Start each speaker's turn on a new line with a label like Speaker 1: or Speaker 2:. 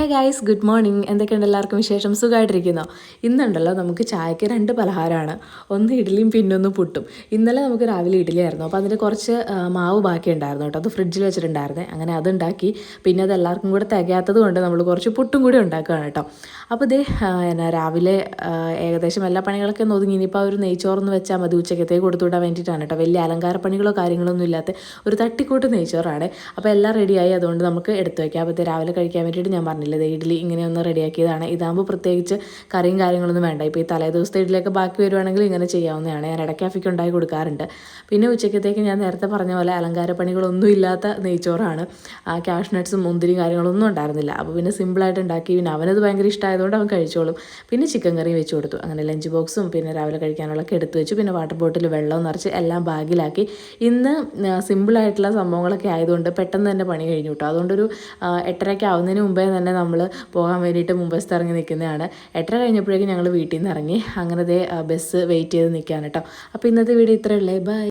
Speaker 1: Hi guys, good morning. എന്തൊക്കെയുണ്ട് എല്ലാവർക്കും വിശേഷം? സുഖമായിട്ടിരിക്കുന്നോ? ഇന്നുണ്ടല്ലോ നമുക്ക് ചായക്ക് രണ്ട് പലഹാരമാണ്. ഒന്ന് ഇഡ്ഡലിയും പിന്നൊന്ന് പുട്ടും. ഇന്നലെ നമുക്ക് രാവിലെ ഇഡ്ഡലി ആയിരുന്നു, അപ്പോൾ അതിൻ്റെ കുറച്ച് മാവ് ബാക്കി ഉണ്ടായിരുന്നു കേട്ടോ. അത് ഫ്രിഡ്ജിൽ വെച്ചിട്ടുണ്ടായിരുന്നേ. അങ്ങനെ അതുണ്ടാക്കി. പിന്നെ അത് എല്ലാവർക്കും കൂടെ തികയാത്തത് കൊണ്ട് നമ്മൾ കുറച്ച് പുട്ടും കൂടി ഉണ്ടാക്കുകയാണ് കേട്ടോ. അപ്പോൾ ഇതേ രാവിലെ ഏകദേശം എല്ലാ പണികളൊക്കെ ഒന്ന് ഒതുങ്ങി. ഇനിയിപ്പോൾ ഒരു നെയ്ച്ചോറൊന്ന് വെച്ചാൽ മതി, ഉച്ചക്കത്തേക്ക് കൊടുത്തു വിടാൻ വേണ്ടിയിട്ടാണ് കേട്ടോ. വലിയ അലങ്കാര പണികളോ കാര്യങ്ങളൊന്നും ഇല്ലാത്ത ഒരു തട്ടിക്കൂട്ട് നെയ്ച്ചോറാണ്. അപ്പോൾ എല്ലാം റെഡിയായി, അതുകൊണ്ട് നമുക്ക് എടുത്തു വയ്ക്കാം. അപ്പോൾ രാവിലെ കഴിക്കാൻ വേണ്ടിയിട്ട് ഞാൻ പറഞ്ഞില്ല, ഇഡ്ഡലി ഇങ്ങനെ ഒന്ന് റെഡിയാക്കിയതാണ്. ഇതാകുമ്പോൾ പ്രത്യേകിച്ച് കറിയും കാര്യങ്ങളൊന്നും വേണ്ട. ഇപ്പോൾ ഈ തലേ ദിവസത്തെ ഇഡ്ഡലിയൊക്കെ ബാക്കി വരുവാണെങ്കിൽ ഇങ്ങനെ ചെയ്യാവുന്നതാണ്. ഞാൻ ഇടയ്ക്ക് അഫിക്ക് ഉണ്ടാക്കി കൊടുക്കാറുണ്ട്. പിന്നെ ഉച്ചക്കത്തേക്ക് ഞാൻ നേരത്തെ പറഞ്ഞ പോലെ അലങ്കാര പണികളൊന്നും ഇല്ലാത്ത നെയ്ച്ചോറാണ്. കാഷ്നട്ട്സും മുന്തിരിയും കാര്യങ്ങളൊന്നും ഉണ്ടായിരുന്നില്ല. അപ്പോൾ പിന്നെ സിമ്പിളായിട്ട് ഉണ്ടാക്കി. പിന്നെ അവനത് ഭയങ്കര ഇഷ്ടമായതുകൊണ്ട് അവൻ കഴിച്ചോളും. പിന്നെ ചിക്കൻ കറി വെച്ച് കൊടുത്തു. അങ്ങനെ ലഞ്ച് ബോക്സും പിന്നെ രാവിലെ കഴിക്കാനുള്ളതൊക്കെ എടുത്തു വെച്ചു. പിന്നെ വാട്ടർ ബോട്ടിൽ വെള്ളം നിറച്ച് എല്ലാം ബാഗിലാക്കി. ഇന്ന് സിമ്പിളായിട്ടുള്ള സംഭവങ്ങളൊക്കെ ആയതുകൊണ്ട് പെട്ടെന്ന് തന്നെ പണി കഴിഞ്ഞു കേട്ടോ. അതുകൊണ്ടൊരു 8:30 ആവുന്നതിന് മുമ്പേ തന്നെ നമ്മൾ പോകാൻ വേണ്ടിയിട്ട് മുമ്പസ്ഥ ഇറങ്ങി നിൽക്കുന്നതാണ്. 8:30 കഴിഞ്ഞപ്പോഴേക്കും ഞങ്ങൾ വീട്ടിൽ നിന്ന് ഇറങ്ങി. അങ്ങനെ ബസ് വെയിറ്റ് ചെയ്ത് നിൽക്കുകയാണ് കേട്ടോ. അപ്പോൾ ഇന്നത്തെ വീഡിയോ ഇത്രയല്ലേ. ബൈ.